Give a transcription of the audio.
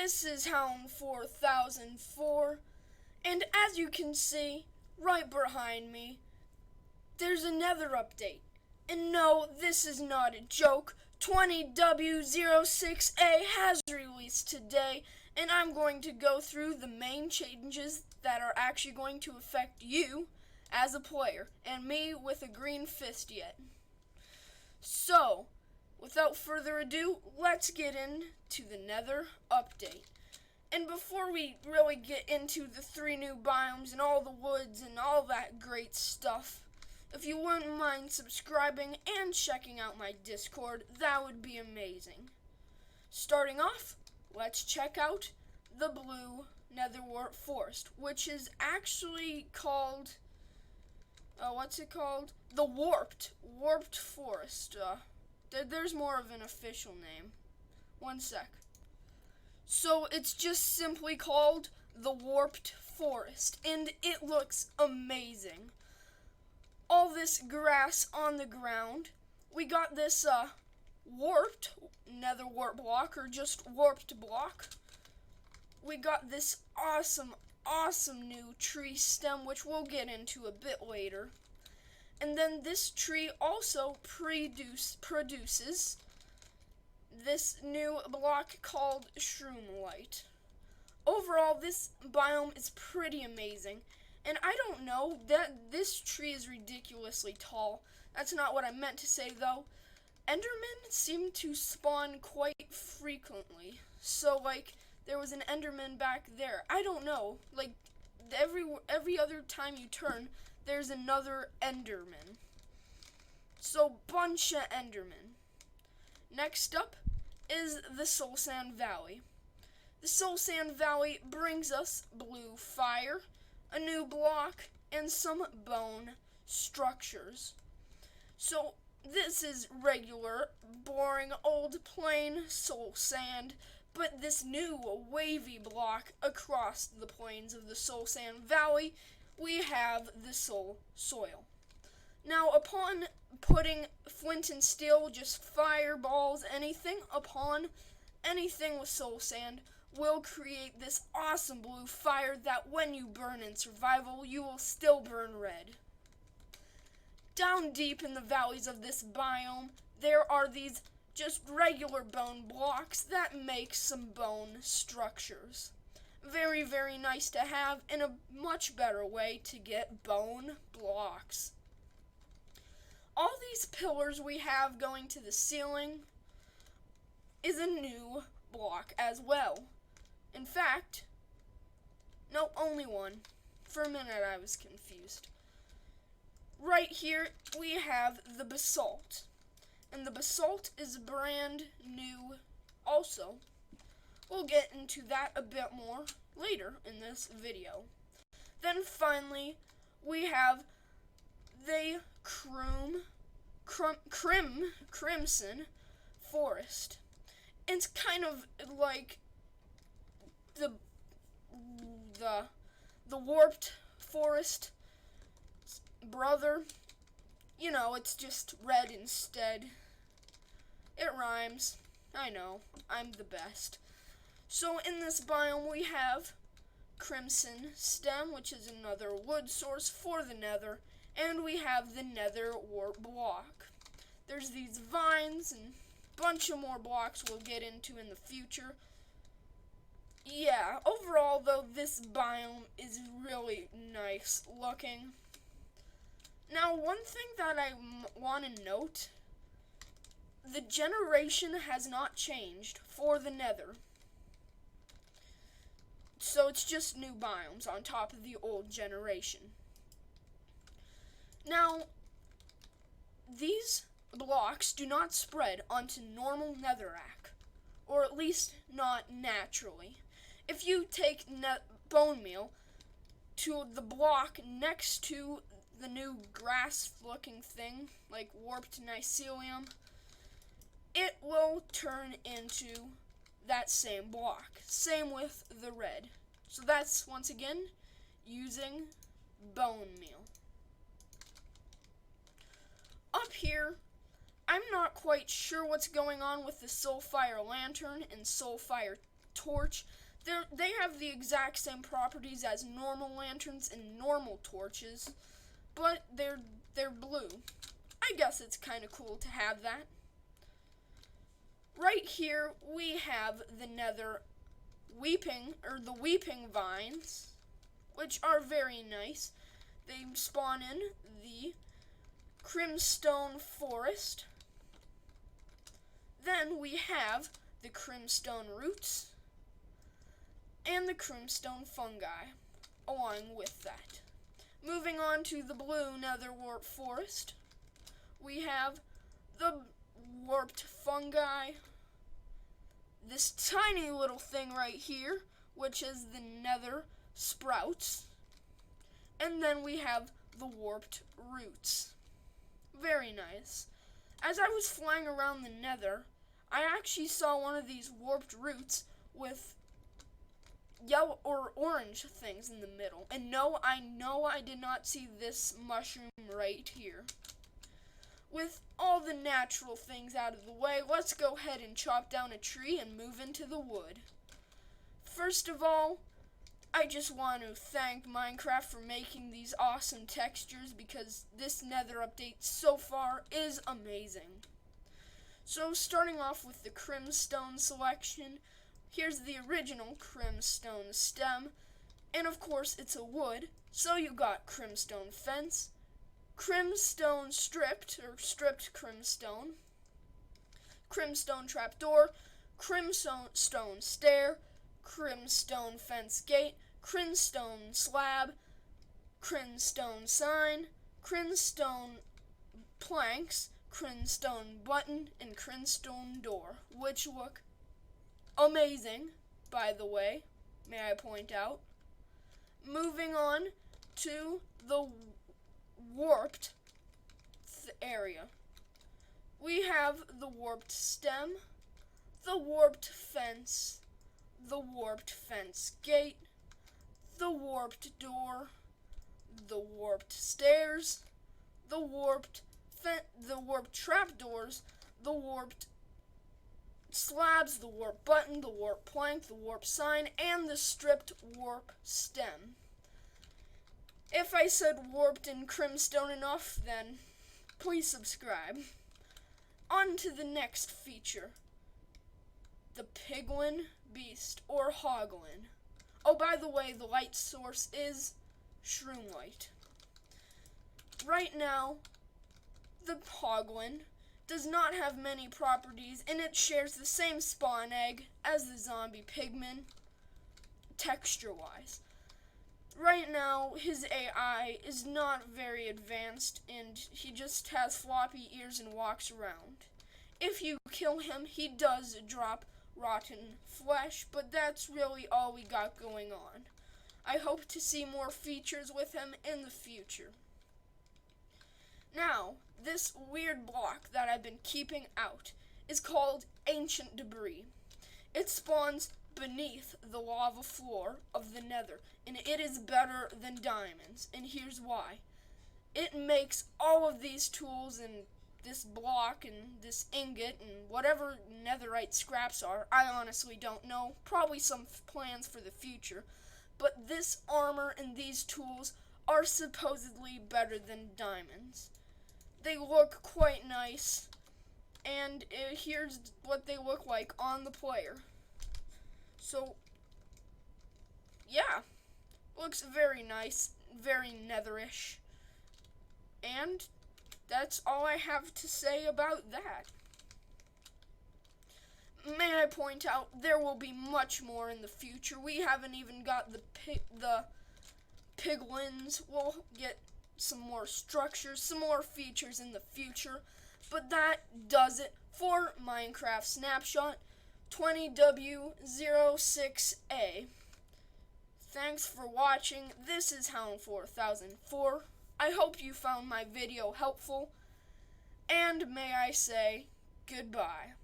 This is Hound 4004, and as you can see, right behind me, there's a Nether update. And no, this is not a joke. 20W06A has released today, and I'm going to go through the main changes that are actually going to affect you as a player, and me with a green fist yet. So, without further ado, let's get into the Nether update. And before we really get into the 3 new biomes and all the woods and all that great stuff, if you wouldn't mind subscribing and checking out my Discord, that would be amazing. Starting off, let's check out the blue Nether forest, which is actually called, what's it called? The Warped Forest. There's more of an official name. One sec. So it's just simply called the Warped Forest, and it looks amazing. All this grass on the ground. We got this warped nether warp block, or just warped block. We got this awesome new tree stem, which we'll get into a bit later. And then this tree also produces this new block called Shroomlight. Overall, this biome is pretty amazing. And I don't know, that this tree is ridiculously tall. That's not what I meant to say, though. Endermen seem to spawn quite frequently. So, there was an Enderman back there. I don't know. Every other time you turn, there's another Enderman. So, bunch of Endermen. Next up is the Soul Sand Valley. The Soul Sand Valley brings us blue fire, a new block, and some bone structures. So, this is regular, boring, old, plain soul sand, but this new wavy block across the plains of the Soul Sand Valley, we have the soul soil. Now, upon putting flint and steel, just fireballs, anything with soul sand, will create this awesome blue fire that when you burn in survival, you will still burn red. Down deep in the valleys of this biome, there are these just regular bone blocks that make some bone structures. Very, very nice to have, and a much better way to get bone blocks. All these pillars we have going to the ceiling is a new block as well. In fact, no, only one. For a minute I was confused. Right here we have the basalt. And the basalt is brand new also. We'll get into that a bit more later in this video. Then finally, we have the crimson forest. It's kind of like the warped forest brother. You know, it's just red instead. It rhymes. I know, I'm the best. So in this biome we have crimson stem, which is another wood source for the nether, and we have the nether warp block. There's these vines and a bunch of more blocks we'll get into in the future. Yeah, overall though, this biome is really nice looking. Now, one thing that I want to note, the generation has not changed for the nether. So it's just new biomes on top of the old generation. Now, these blocks do not spread onto normal netherrack, or at least not naturally. If you take bone meal to the block next to the new grass-looking thing, like warped mycelium, it will turn into that same block. Same with the red. So that's, once again, using bone meal. Up here, I'm not quite sure what's going on with the Soulfire Lantern and Soulfire torch. They have the exact same properties as normal lanterns and normal torches, but they're blue. I guess it's kind of cool to have that. Right here we have the Nether the weeping vines, which are very nice. They spawn in the Crimstone Forest. Then we have the Crimstone Roots and the Crimstone Fungi along with that. Moving on to the blue Nether Warp Forest, we have the Warped Fungi, this tiny little thing right here, which is the Nether Sprouts, and then we have the Warped Roots. Very nice. As I was flying around the Nether, I actually saw one of these warped roots with yellow or orange things in the middle. And no, I know I did not see this mushroom right here. With all the natural things out of the way, let's go ahead and chop down a tree and move into the wood. First of all, I just want to thank Minecraft for making these awesome textures because this Nether update so far is amazing. So starting off with the Crimstone selection, here's the original Crimstone stem, and of course it's a wood, so you got Crimstone fence, Crimstone stripped, or stripped Crimstone, Crimstone trapdoor, Crimstone stair, Crimstone fence gate, Crimstone slab, Crimstone sign, Crimstone planks, Crimstone button, and Crimstone door, which look amazing, by the way, may I point out. Moving on to the warped area. We have the warped stem, the warped fence, the warped fence gate, the warped door, the warped stairs, the warped trapdoors, the warped slabs, the warp button, the warp plank, the warp sign, and the stripped warp stem. If I said warped and Crimstone enough, then please subscribe. On to the next feature, the Piglin Beast, or Hoglin. Oh, by the way, the light source is Shroomlight. Right now, the Hoglin does not have many properties, and it shares the same spawn egg as the zombie pigman, texture-wise. Right now, his AI is not very advanced, and he just has floppy ears and walks around. If you kill him, he does drop rotten flesh, but that's really all we got going on. I hope to see more features with him in the future. Now, this weird block that I've been keeping out is called Ancient Debris. It spawns beneath the lava floor of the Nether, and it is better than diamonds, and here's why. It makes all of these tools and this block and this ingot and whatever netherite scraps are, I honestly don't know, probably some plans for the future, but this armor and these tools are supposedly better than diamonds. They look quite nice, and here's what they look like on the player. So, yeah, looks very nice, very netherish, and that's all I have to say about that. May I point out, there will be much more in the future. We haven't even got the piglins. We'll get some more structures, some more features in the future, but that does it for Minecraft Snapshot 20W06A. Thanks for watching. This is Hound4004. I hope you found my video helpful, and may I say goodbye.